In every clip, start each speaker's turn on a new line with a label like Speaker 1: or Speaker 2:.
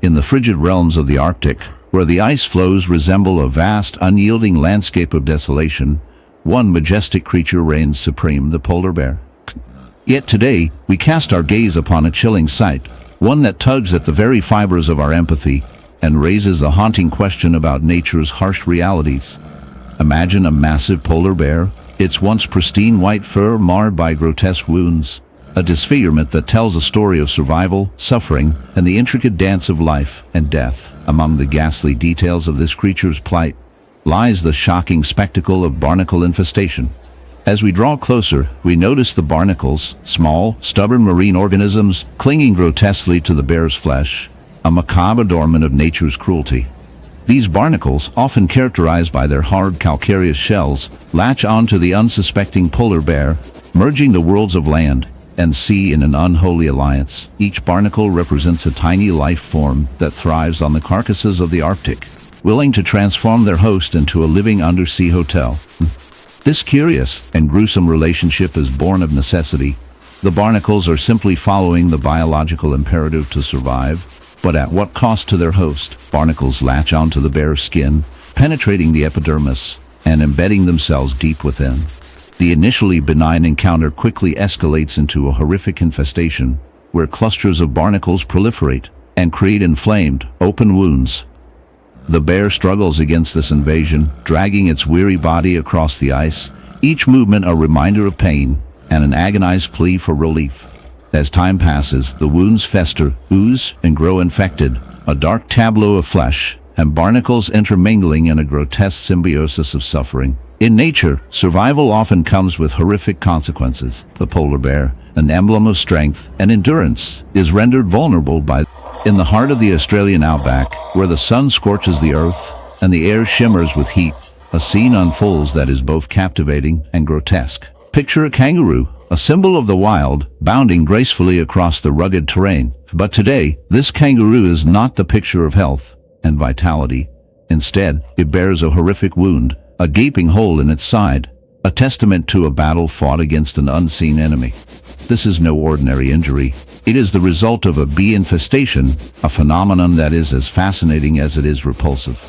Speaker 1: In the frigid realms of the Arctic, where the ice floes resemble a vast, unyielding landscape of desolation, one majestic creature reigns supreme, the polar bear. Yet today, we cast our gaze upon a chilling sight, one that tugs at the very fibers of our empathy and raises a haunting question about nature's harsh realities. Imagine a massive polar bear, its once pristine white fur marred by grotesque wounds, a disfigurement that tells a story of survival, suffering, and the intricate dance of life and death. Among the ghastly details of this creature's plight lies the shocking spectacle of barnacle infestation. As we draw closer, we notice the barnacles, small, stubborn marine organisms clinging grotesquely to the bear's flesh, a macabre adornment of nature's cruelty. These barnacles, often characterized by their hard calcareous shells, latch onto the unsuspecting polar bear, merging the worlds of land and sea in an unholy alliance. Each barnacle represents a tiny life form that thrives on the carcasses of the Arctic, willing to transform their host into a living undersea hotel. This curious and gruesome relationship is born of necessity. The barnacles are simply following the biological imperative to survive, but at what cost to their host? Barnacles latch onto the bear's skin, penetrating the epidermis and embedding themselves deep within. The initially benign encounter quickly escalates into a horrific infestation, where clusters of barnacles proliferate and create inflamed, open wounds. The bear struggles against this invasion, dragging its weary body across the ice, each movement a reminder of pain and an agonized plea for relief. As time passes, the wounds fester, ooze, and grow infected, a dark tableau of flesh and barnacles intermingling in a grotesque symbiosis of suffering. In nature, survival often comes with horrific consequences. The polar bear, an emblem of strength and endurance, is rendered vulnerable by in the heart of the Australian outback, where the sun scorches the earth and the air shimmers with heat, a scene unfolds that is both captivating and grotesque. Picture a kangaroo, a symbol of the wild, bounding gracefully across the rugged terrain. But today, this kangaroo is not the picture of health and vitality. Instead, it bears a horrific wound, a gaping hole in its side, a testament to a battle fought against an unseen enemy. This is no ordinary injury. It is the result of a bee infestation, a phenomenon that is as fascinating as it is repulsive.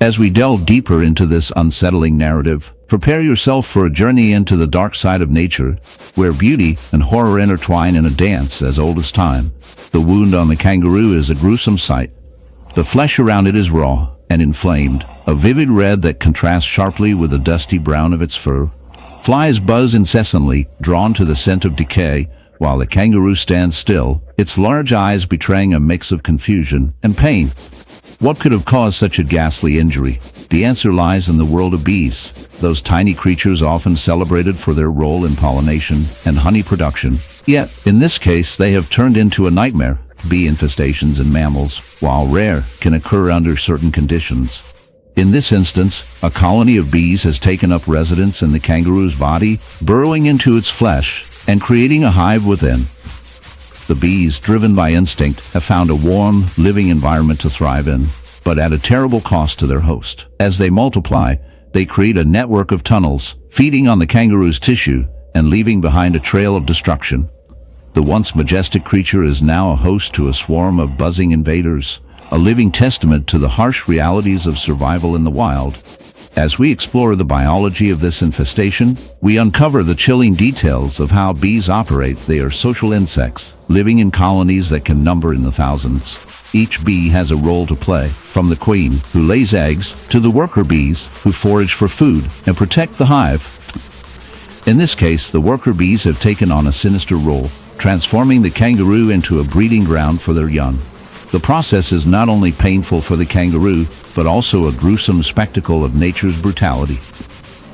Speaker 1: As we delve deeper into this unsettling narrative, prepare yourself for a journey into the dark side of nature, where beauty and horror intertwine in a dance as old as time. The wound on the kangaroo is a gruesome sight. The flesh around it is raw and inflamed, a vivid red that contrasts sharply with the dusty brown of its fur. Flies buzz incessantly, drawn to the scent of decay, while the kangaroo stands still, its large eyes betraying a mix of confusion and pain. What could have caused such a ghastly injury? The answer lies in the world of bees, those tiny creatures often celebrated for their role in pollination and honey production. Yet, in this case, they have turned into a nightmare. Bee infestations in mammals, while rare, can occur under certain conditions. In this instance, a colony of bees has taken up residence in the kangaroo's body, burrowing into its flesh and creating a hive within. The bees, driven by instinct, have found a warm, living environment to thrive in, but at a terrible cost to their host. As they multiply, they create a network of tunnels, feeding on the kangaroo's tissue and leaving behind a trail of destruction. The once majestic creature is now a host to a swarm of buzzing invaders, a living testament to the harsh realities of survival in the wild. As we explore the biology of this infestation, we uncover the chilling details of how bees operate. They are social insects, living in colonies that can number in the thousands. Each bee has a role to play, from the queen, who lays eggs, to the worker bees, who forage for food and protect the hive. In this case, the worker bees have taken on a sinister role, transforming the kangaroo into a breeding ground for their young. The process is not only painful for the kangaroo, but also a gruesome spectacle of nature's brutality.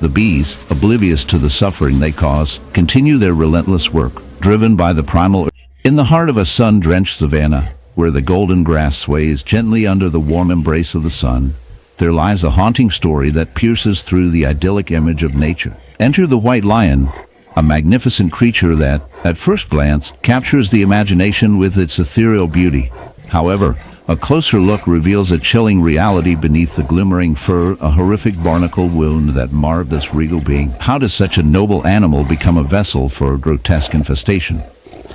Speaker 1: The bees, oblivious to the suffering they cause, continue their relentless work, driven by the primal urge. In the heart of a sun-drenched savanna, where the golden grass sways gently under the warm embrace of the sun, there lies a haunting story that pierces through the idyllic image of nature. Enter the white lion, a magnificent creature that, at first glance, captures the imagination with its ethereal beauty. However, a closer look reveals a chilling reality beneath the glimmering fur, a horrific barnacle wound that marred this regal being. How does such a noble animal become a vessel for a grotesque infestation?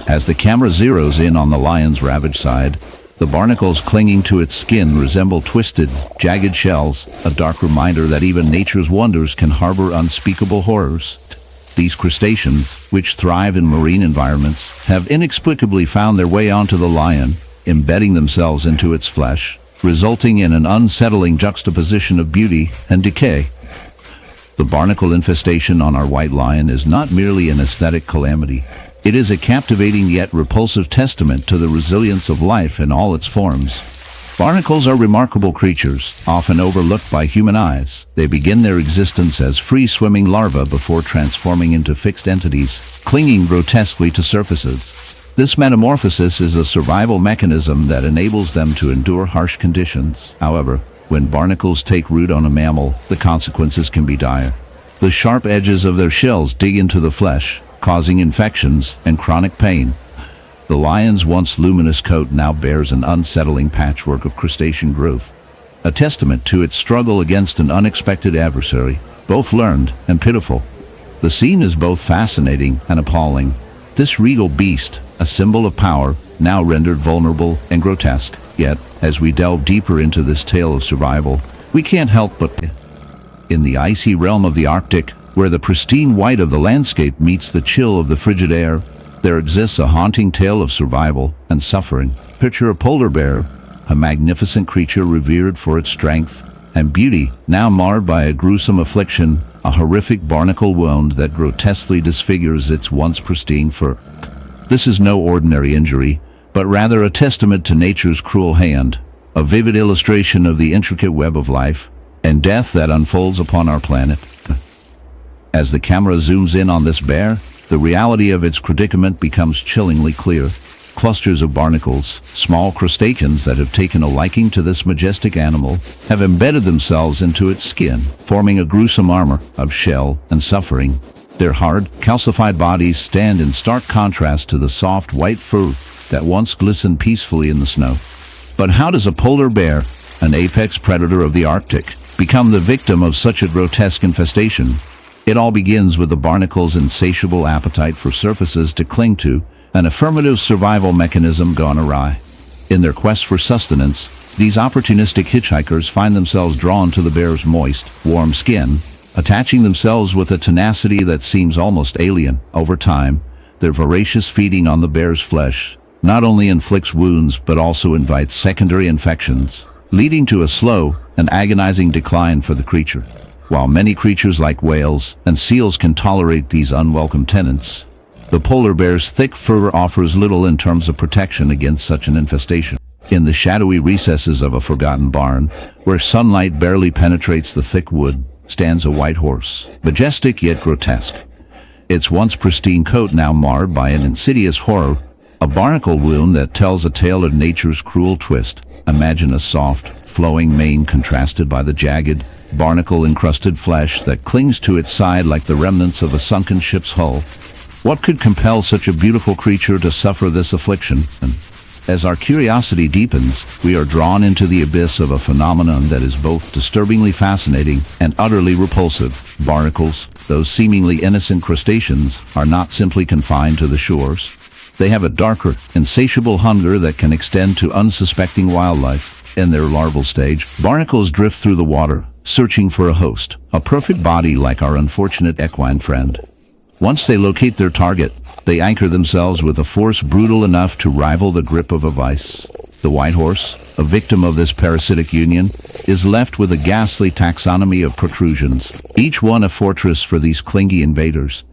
Speaker 1: As the camera zeroes in on the lion's ravaged side, The barnacles clinging to its skin resemble twisted, jagged shells, a dark reminder that even nature's wonders can harbor unspeakable horrors. These crustaceans, which thrive in marine environments, have inexplicably found their way onto the lion, embedding themselves into its flesh, resulting in an unsettling juxtaposition of beauty and decay. The barnacle infestation on our white lion is not merely an aesthetic calamity. It is a captivating yet repulsive testament to the resilience of life in all its forms. Barnacles are remarkable creatures, often overlooked by human eyes. They begin their existence as free-swimming larvae before transforming into fixed entities, clinging grotesquely to surfaces. This metamorphosis is a survival mechanism that enables them to endure harsh conditions. However, when barnacles take root on a mammal, the consequences can be dire. The sharp edges of their shells dig into the flesh, causing infections and chronic pain. The lion's once luminous coat now bears an unsettling patchwork of crustacean growth, a testament to its struggle against an unexpected adversary, both learned and pitiful. The scene is both fascinating and appalling. This regal beast, a symbol of power, now rendered vulnerable and grotesque. Yet, as we delve deeper into this tale of survival, we can't help but... In the icy realm of the Arctic, where the pristine white of the landscape meets the chill of the frigid air, there exists a haunting tale of survival and suffering. Picture a polar bear, a magnificent creature revered for its strength and beauty, now marred by a gruesome affliction, a horrific barnacle wound that grotesquely disfigures its once pristine fur. This is no ordinary injury, but rather a testament to nature's cruel hand, a vivid illustration of the intricate web of life and death that unfolds upon our planet. As the camera zooms in on this bear, the reality of its predicament becomes chillingly clear. Clusters of barnacles, small crustaceans that have taken a liking to this majestic animal, have embedded themselves into its skin, forming a gruesome armor of shell and suffering. Their hard, calcified bodies stand in stark contrast to the soft white fur that once glistened peacefully in the snow. But how does a polar bear, an apex predator of the Arctic, become the victim of such a grotesque infestation? It all begins with the barnacle's insatiable appetite for surfaces to cling to, an affirmative survival mechanism gone awry. In their quest for sustenance, these opportunistic hitchhikers find themselves drawn to the bear's moist, warm skin, attaching themselves with a tenacity that seems almost alien. Over time, their voracious feeding on the bear's flesh not only inflicts wounds but also invites secondary infections, leading to a slow and agonizing decline for the creature. While many creatures like whales and seals can tolerate these unwelcome tenants, the polar bear's thick fur offers little in terms of protection against such an infestation. In the shadowy recesses of a forgotten barn, where sunlight barely penetrates the thick wood, stands a white horse, majestic yet grotesque. Its once pristine coat now marred by an insidious horror, a barnacle wound that tells a tale of nature's cruel twist. Imagine a soft, flowing mane contrasted by the jagged, barnacle-encrusted flesh that clings to its side like the remnants of a sunken ship's hull. What could compel such a beautiful creature to suffer this affliction? And as our curiosity deepens, we are drawn into the abyss of a phenomenon that is both disturbingly fascinating and utterly repulsive. Barnacles, those seemingly innocent crustaceans, are not simply confined to the shores. They have a darker, insatiable hunger that can extend to unsuspecting wildlife. In their larval stage, barnacles drift through the water, searching for a host, a perfect body like our unfortunate equine friend. Once they locate their target, they anchor themselves with a force brutal enough to rival the grip of a vice. The white horse, a victim of this parasitic union, is left with a ghastly taxonomy of protrusions, each one a fortress for these clingy invaders.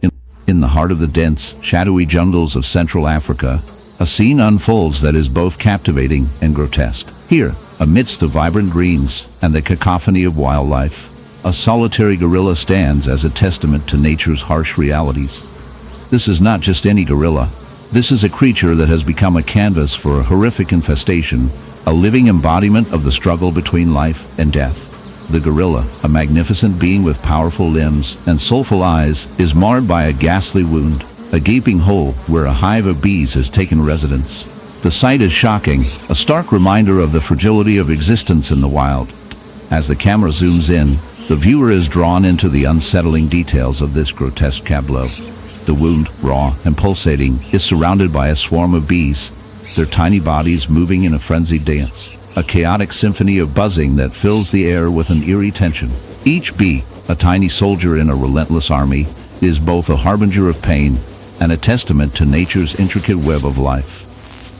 Speaker 1: In the heart of the dense, shadowy jungles of Central Africa, a scene unfolds that is both captivating and grotesque. Here, amidst the vibrant greens and the cacophony of wildlife, a solitary gorilla stands as a testament to nature's harsh realities. This is not just any gorilla. This is a creature that has become a canvas for a horrific infestation, a living embodiment of the struggle between life and death. The gorilla, a magnificent being with powerful limbs and soulful eyes, is marred by a ghastly wound, a gaping hole where a hive of bees has taken residence. The sight is shocking, a stark reminder of the fragility of existence in the wild. As the camera zooms in, the viewer is drawn into the unsettling details of this grotesque tableau. The wound, raw and pulsating, is surrounded by a swarm of bees, their tiny bodies moving in a frenzied dance, a chaotic symphony of buzzing that fills the air with an eerie tension. Each bee, a tiny soldier in a relentless army, is both a harbinger of pain and a testament to nature's intricate web of life.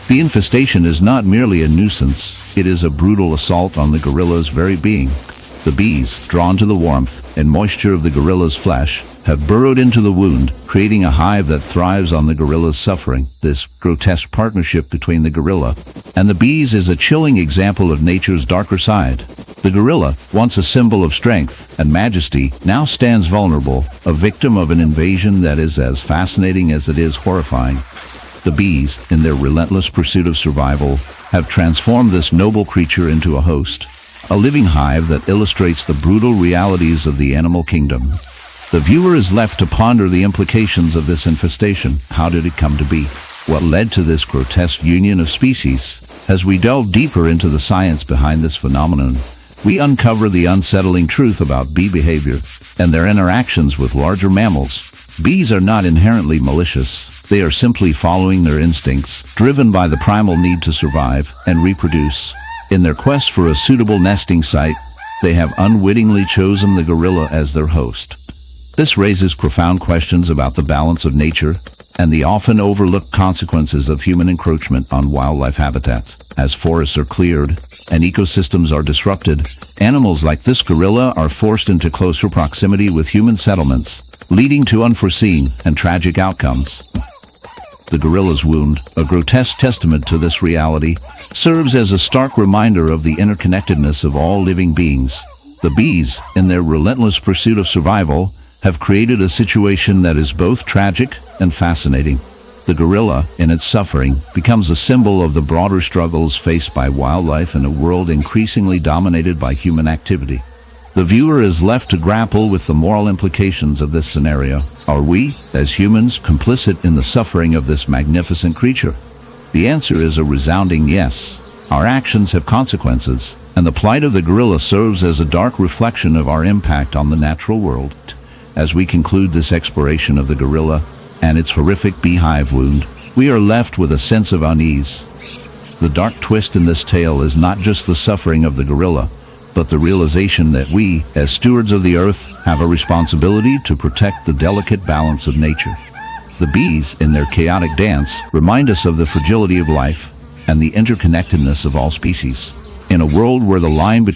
Speaker 1: The infestation is not merely a nuisance, it is a brutal assault on the gorilla's very being. The bees, drawn to the warmth and moisture of the gorilla's flesh, have burrowed into the wound, creating a hive that thrives on the gorilla's suffering. This grotesque partnership between the gorilla and the bees is a chilling example of nature's darker side. The gorilla, once a symbol of strength and majesty, now stands vulnerable, a victim of an invasion that is as fascinating as it is horrifying. The bees, in their relentless pursuit of survival, have transformed this noble creature into a host, a living hive that illustrates the brutal realities of the animal kingdom. The viewer is left to ponder the implications of this infestation. How did it come to be? What led to this grotesque union of species? As we delve deeper into the science behind this phenomenon, we uncover the unsettling truth about bee behavior and their interactions with larger mammals. Bees are not inherently malicious. They are simply following their instincts, driven by the primal need to survive and reproduce. In their quest for a suitable nesting site, they have unwittingly chosen the gorilla as their host. This raises profound questions about the balance of nature and the often overlooked consequences of human encroachment on wildlife habitats. As forests are cleared and ecosystems are disrupted, animals like this gorilla are forced into closer proximity with human settlements, leading to unforeseen and tragic outcomes. The gorilla's wound, a grotesque testament to this reality, serves as a stark reminder of the interconnectedness of all living beings. The bees, in their relentless pursuit of survival, have created a situation that is both tragic and fascinating. The gorilla, in its suffering, becomes a symbol of the broader struggles faced by wildlife in a world increasingly dominated by human activity. The viewer is left to grapple with the moral implications of this scenario. Are we, as humans, complicit in the suffering of this magnificent creature? The answer is a resounding yes. Our actions have consequences, and the plight of the gorilla serves as a dark reflection of our impact on the natural world. As we conclude this exploration of the gorilla and its horrific beehive wound, we are left with a sense of unease. The dark twist in this tale is not just the suffering of the gorilla, but the realization that we, as stewards of the earth, have a responsibility to protect the delicate balance of nature. The bees, in their chaotic dance, remind us of the fragility of life and the interconnectedness of all species. In a world where the line between